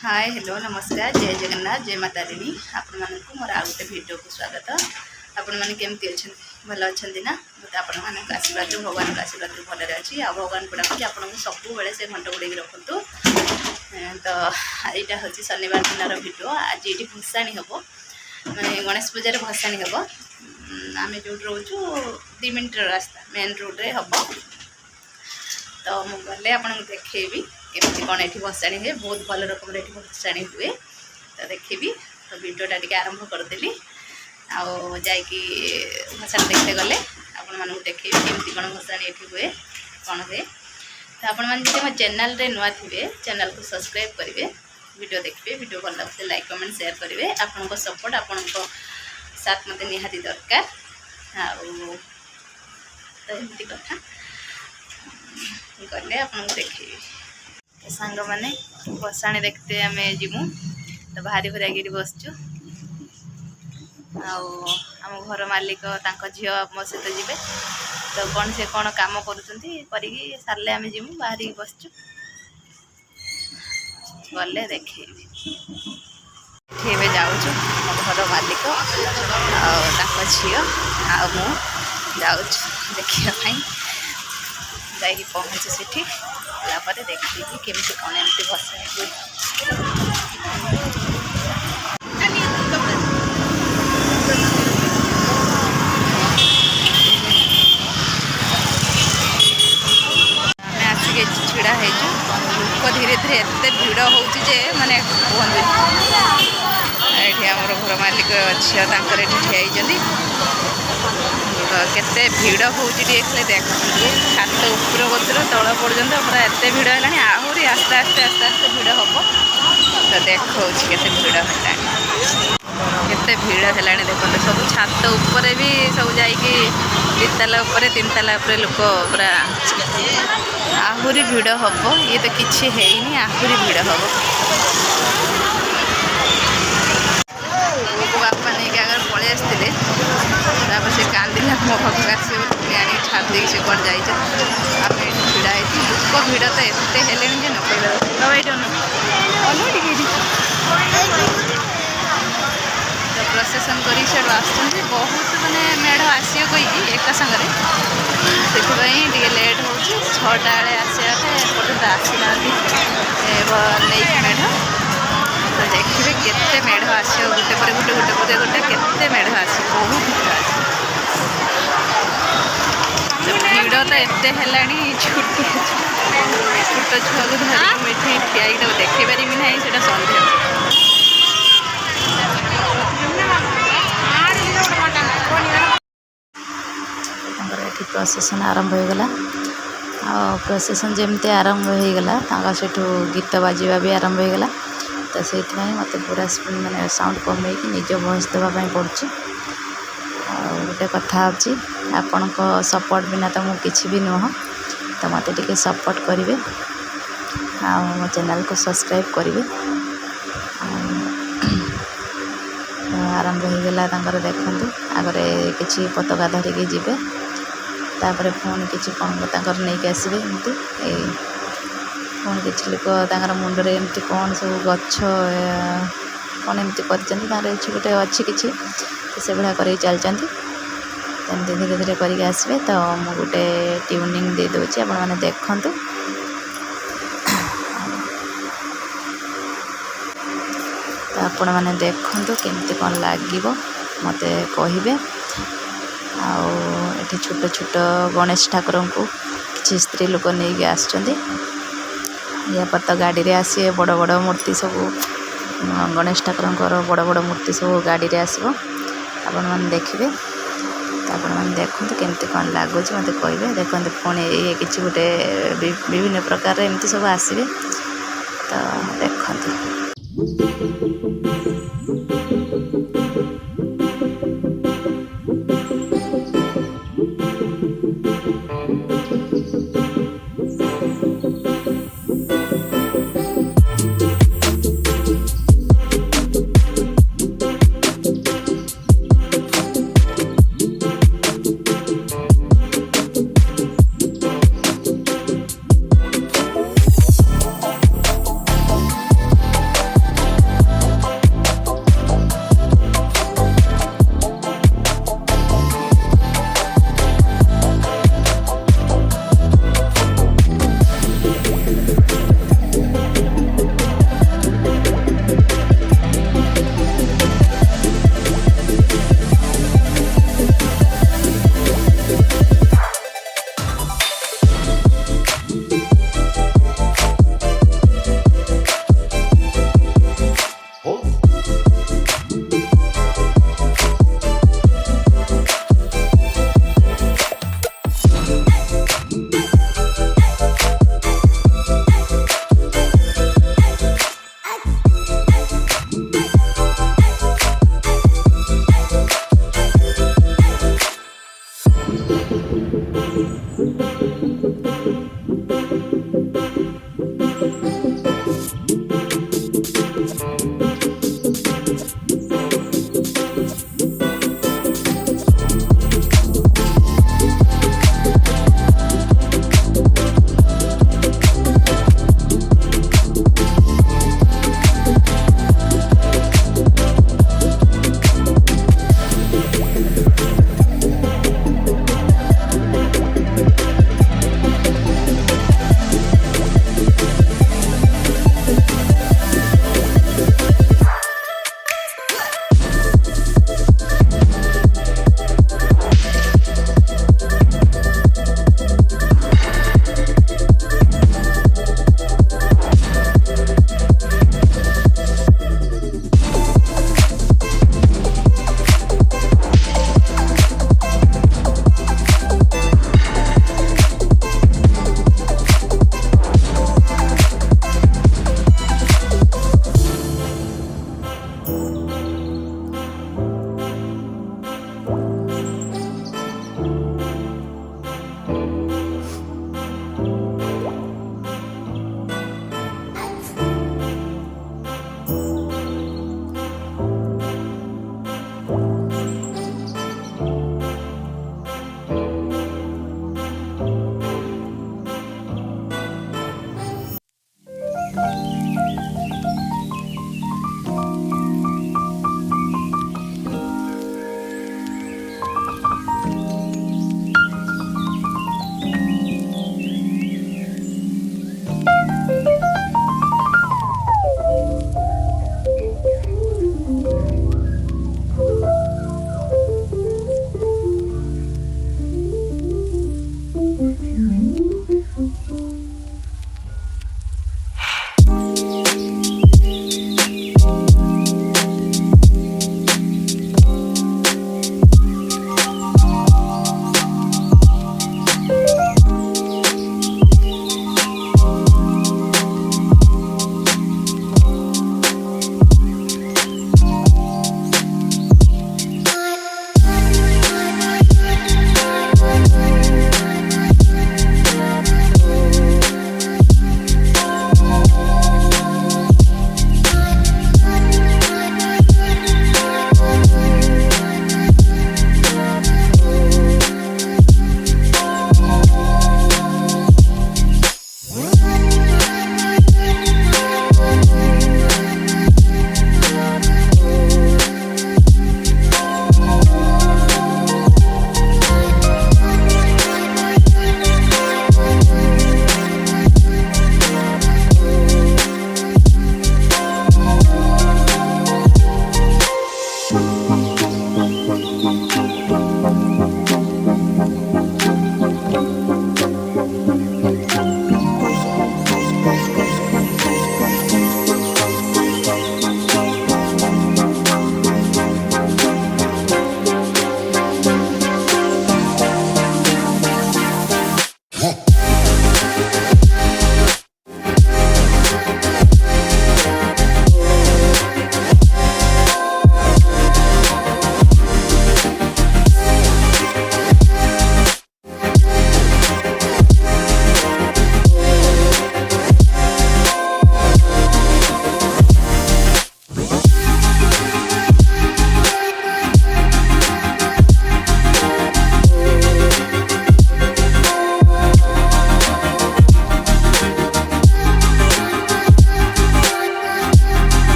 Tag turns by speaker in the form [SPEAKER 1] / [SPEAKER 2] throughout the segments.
[SPEAKER 1] Hi hello नमस्कार जय जगन्नाथ जय माता रानी आपण मानक मोर आ गोटे वीडियो को स्वागत। आपण माने केमती अछन भल अछन ना मत आपण मानक आशीर्वाद भगवान का आशीर्वाद भल अच्छी आ भगवान को डाकुची आपण सब बेले से घंट गुड़े रखु। तो यहाँ हूँ शनिवार दिन वीडियो आज ये भसाणी हम माने गणेश पूजा भसाणी हम आम जो रोचु 2 मिनट रास्ता मेन रोड रे हम। तो मुझे आपको देखी केमती कौन ये भसाणी हुए बहुत भल रकम ये भसाणी हुए तो देखी। तो वीडियोटा टी आरंभ करदेली आईकी भसाणी देखते गले आपण मानक देखी केमती कौन भसाणी ये हुए कौन हुए। तो आपण मैंने मो चैनल रे नुआ थे चैनल को सब्सक्राइब करेंगे वीडियो देखिए वीडियो भल लगे लाइक कमेंट शेयर करेंगे आपण सपोर्ट आपण साथ मत निहाती दरकार तो एमती कथा गले आपको देखी। सांग मैंने भसाणी देखते आम जीमु तो भारी भरी बसचु आम घर मालिक झील मो सहित जी तो कौन से कौन काम कर सारे आम जीमु बाहर बसचु गले देखे जाऊँ मो घर मालिक झील आउ जाखाई जाकि पहुँचे सेठी देखी केमती कौन एमती भसाणी हुए। भिड़ा लोक धीरे धीरे एत भिड़ हो माने कहते आमर घर मालिक झील ठिया तो केते भिड़ हो देख छात उपर गतर तल पर्यंत पूरा एत भिड़ है आहरी आस्ते आस्ते आस्ते आस्ते भिड़ हम तो देखा केते भिड़ है केते भिड़ है देखते सब छात उपर भी सब जाकि 2 ताला 3 ताला लोक पूरा आहरी भिड़ हम ये तो किसी है आहरी भिड़ हम बापा नहीं अगर पलि आसते से कांदिला मो पाक आस छाड़ी से कौन जाए आम ये भिड़ा लोक भिड़ तो एते हेले न तो प्रसेसन कर बहुत मानने मेढ़ आसियो कहीकि एक सागर से लेट हो 6टा बेले आसा एपर्तंत आसीना नहीं मेढ़ तो देखिए केते मेढ़ आस गोटे पर गोटे गोटे पर गोटे केते मेढ़ आस बहुत भिड़ आस भिड़ तो एते है छुट्टी छोट छुआ को धर मिठी ठिया देखी पारि ना से सन्देह प्रोसेसन आरंभ हो गला प्रोसेसन जमती आरंभ हो गला से गीत बाजा भी आरंभ हो गला तो से मत पूरा माने साउंड कमे कि निज वॉइस देवाई पड़ुची गोटे कथा आपण सपोर्ट बिना तो मुझे भी नुह तो मत टे सपोर्ट करेंगे मो चैनल को सब्सक्राइब करेंगे आरंभ हो गला देखु आगे किसी पताका धरिकी जीवे तापर पुणी कि कौन नहीं आसवे एमती पुणी किसी लोक मुंडे एमती कौन सब गच कौन एमती कर गोटे अच्छी किसी से भाया कर चलती धीरे धीरे करके आसवे तो मुझे गोटे ट्यूनिंग दे दूची आपण मैंने देखु तो आपण मैंने देखु केमती कौन लगे मत कहे आठ छोट छोट गणेश ठाकुर को किसी स्त्री लोक नहीं आसुँच या पर तो गाड़ी रे आसे बड़ बड़ मूर्ति सब गणेश ठाकुर बड़ बड़ मूर्ति सब गाड़ी रे आसो आपण मैंने देखिए तो आपण मैंने देखु केमती कौन लगुच मत कहे देखते पुणी ये किसी गोटे विभिन्न प्रकार एमती सब आसवे तो देखते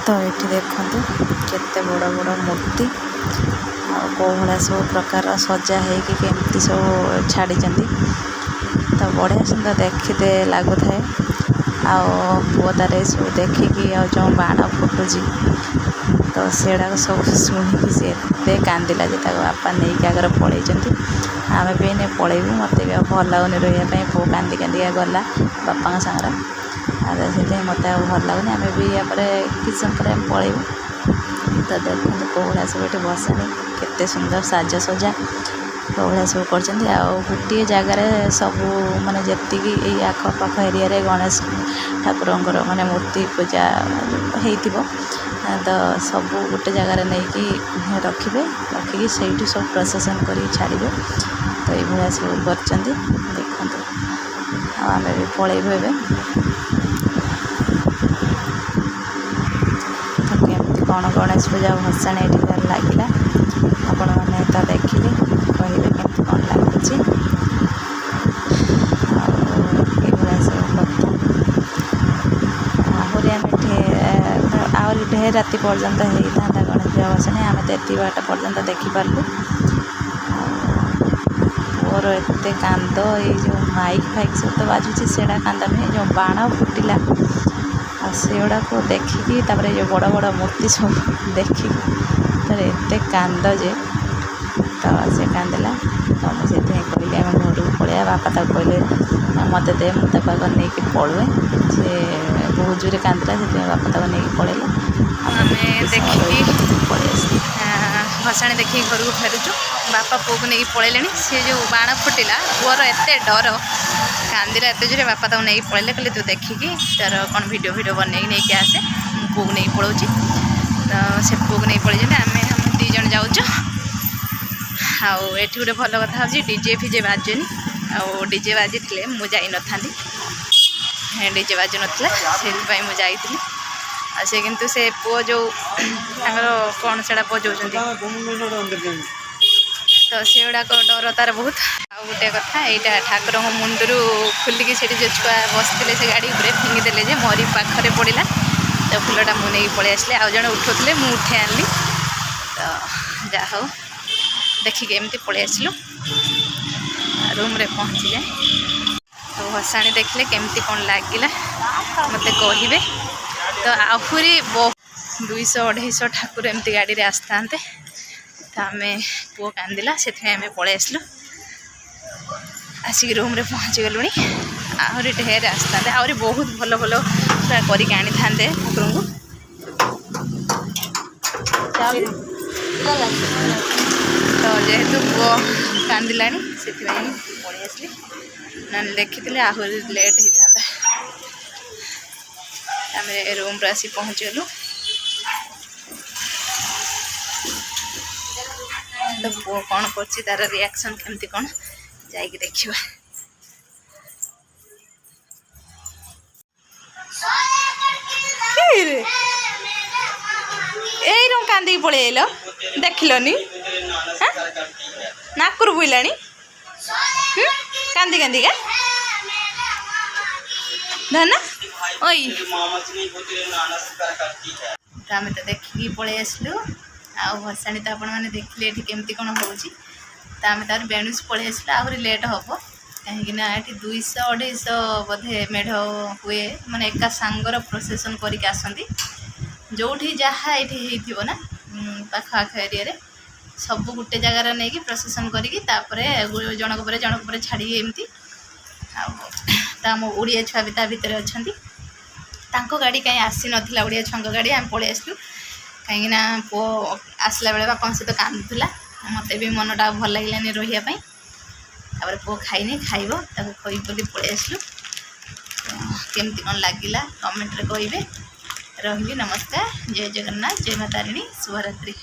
[SPEAKER 2] तो ये देखो केते बड़ बड़ मूर्ति आला सब प्रकार सजा होमती सब छाड़ी तो बढ़िया सुंदर देखते लगुए पुआ तार सब देखिकी जो बाण फुटुची तो सेड़ा सब शुणिकी सी एत कांदिला बापा नहीं आगर पलि आम भी नहीं पलैबू मत भी भल लगुनि रही पो कांदी कांदिका गला बापा सागर से मत भल लगुनि आम भी या किसी समय पर पलैबू तो देखो कौड़ा सब ये बसानी केते सुंदर साज सजा कौड़ा सब कर गोटे जगार सब माने जी आखपाख एरिया गणेश ठाकुर माने मूर्ति पूजा हो तो सब गोटे जगार नहीं रखिए रखिकी से सब प्रसेसन कर छाड़े तो ये सब कर देखो आम भी पलैबू ए कौन गणेश पूजा भसाणी ये लगे आपण मैंने तो देखिए कहे केमती कौन लगुच सब आहरी ढेर राति पर्यंत होता गणेश पूजा भसाणी आम तो ये बाट पर्यंत देखिपारू पुअर एत कांद ये जो माइक फाइक सब तो बाजुची सेड़ा कांद नुहे जो बाण फुटिला से गुड़ा को देखिकी जो बड़ बड़ मूर्ति सब देखिकी तो एत कांद जे तो से कांदला तो मुझे कहली आम घर को पलैया बापा तक कहले मत दे मुझे नहीं पलुए से बहुत जोरे कांदला से बापा तक नहीं पलैला देखिकी पलि
[SPEAKER 1] भसाणी देखिए घर को फेरुचु बापा पुओ को नहीं पलैले सी जो बाण फुटिला पुअर एत डर कांदिला एत जोरे बापा तक नहीं पलैले कहले तू देखिकी तार कौन वीडियो बनई नहीं आसे पुओ को नहीं पलाऊँ ତ ସେ ପୁଅକୁ ନେଇ ପଳେଇଛନ୍ତି। ଆମେ 2 ଜଣ ଯାଉଛୁ। ଆଉ ଏଠି ଗୋଟେ ଭଲ କଥା ହେଉଛି ଡିଜେ ଫିଜେ ବାଜେନି। ଆଉ ଡିଜେ ବାଜିଥିଲେ ମୁଁ ଯାଇନଥାନ୍ତି, ଡିଜେ ବାଜୁ ନଥିଲା ସେଇଥିପାଇଁ ମୁଁ ଯାଇଥିଲି। ଆଉ ସେ କିନ୍ତୁ ସେ ପୁଅ ଯେଉଁ ତାଙ୍କର କ'ଣ ସେଇଟା ବଜାଉଛନ୍ତି ତ ସେଗୁଡ଼ାକ ଡର ତାର ବହୁତ। ଆଉ ଗୋଟେ କଥା ଏଇଟା ଠାକୁରଙ୍କ ମୁଣ୍ଡରୁ ଖୋଲିକି ସେଠି ଯେଉଁ ଛୁଆ ବସିଥିଲେ ସେ ଗାଡ଼ି ଉପରେ ଫିଙ୍ଗିଦେଲେ ଯେ ମରି ପାଖରେ ପଡ଼ିଲା। ତ ଫୁଲଟା ମୁଁ ନେଇକି ପଳେଇ ଆସିଲି। ଆଉ ଜଣେ ଉଠଉଥିଲେ ମୁଁ ଉଠେଇ ଆଣିଲି। ତ ଯାହା ହଉ ଦେଖିକି ଏମିତି ପଳେଇ ଆସିଲୁ। ରୁମ୍ରେ ପହଞ୍ଚିଯାଏ। ଆଉ ଭସାଣି ଦେଖିଲେ କେମିତି କ'ଣ ଲାଗିଲା ମୋତେ କହିବେ। ତ ଆହୁରି 200-250 ଠାକୁର ଏମିତି ଗାଡ଼ିରେ ଆସିଥାନ୍ତେ। ତ ଆମେ ପୁଅ କାନ୍ଦିଲା ସେଥିପାଇଁ ଆମେ ପଳେଇ ଆସିଲୁ। ଆସିକି ରୁମ୍ରେ ପହଞ୍ଚିଗଲୁଣି। ଆହୁରି ଢେର ଆସିଥାନ୍ତେ, ଆହୁରି ବହୁତ ଭଲ ଭଲ କରିକି ଆଣିଥାନ୍ତେ ଠାକୁରଙ୍କୁ। ତ ଯେହେତୁ ପୁଅ କାନ୍ଦିଲାଣି ସେଥିପାଇଁ ପଳେଇ ଆସିଲି, ନହେଲେ ଦେଖିଥିଲେ ଆହୁରି ଲେଟ୍ ହେଇଥାନ୍ତା। ଆମେ ରୁମ୍ରେ ଆସି ପହଞ୍ଚିଗଲୁ। ତ ପୁଅ କ'ଣ କରୁଛି ତାର ରିଆକ୍ସନ୍ କେମିତି କ'ଣ ଯାଇକି ଦେଖିବା। ଏଇ ରୁମ୍ କାନ୍ଦିକି ପଳେଇ ଆଇଲ, ଦେଖିଲନି ନାକରୁ ବୁଇଲାଣି କାନ୍ଦି କାନ୍ଦିକା ଧନ ଓଇ। ଆମେ ତ ଦେଖିକି ପଳେଇ ଆସିଲୁ। ଆଉ ଭସାଣି ତ ଆପଣମାନେ ଦେଖିଲେ ଏଠି କେମିତି କ'ଣ ହେଉଛି। ତ ଆମେ ତାର ବେଣୁସ ପଳେଇ ଆସିଲୁ। ଆହୁରି ଲେଟ୍ ହେବ କାହିଁକିନା ଏଠି 200-250 ବୋଧେ ମେଢ଼ ହୁଏ, ମାନେ ଏକା ସାଙ୍ଗର ପ୍ରୋସେସନ୍ କରିକି ଆସନ୍ତି। ଯେଉଁଠି ଯାହା ଏଇଠି ହେଇଥିବ ନା ପାଖ ଆଖ ଏରିଆରେ ସବୁ ଗୋଟେ ଜାଗାରେ ନେଇକି ପ୍ରୋସେସନ୍ କରିକି ତାପରେ ଜଣକ ପରେ ଛାଡ଼ିକି ଏମିତି। ଆଉ ତ ଆମ ଓଡ଼ିଆ ଛୁଆ ବି ତା ଭିତରେ ଅଛନ୍ତି। ତାଙ୍କ ଗାଡ଼ି କାହିଁ ଆସିନଥିଲା, ଓଡ଼ିଆ ଛୁଆଙ୍କ ଗାଡ଼ି। ଆମେ ପଳେଇ ଆସିଲୁ କାହିଁକିନା ପୁଅ ଆସିଲା ବେଳେ ବାପାଙ୍କ ସହିତ କାନ୍ଦୁଥିଲା। ମୋତେ ବି ମନଟା ଭଲ ଲାଗିଲାନି ରହିବା ପାଇଁ। ତାପରେ ପୁଅ ଖାଇନି, ଖାଇବ, ତାକୁ କହିବି ବୋଲି ପଳେଇ ଆସିଲୁ। କେମିତି କ'ଣ ଲାଗିଲା କମେଣ୍ଟରେ କହିବେ। ରହିଲି, ନମସ୍କାର, ଜୟ ଜଗନ୍ନାଥ, ଜୟ ମା ତାରିଣୀ, ଶୁଭରାତ୍ରି।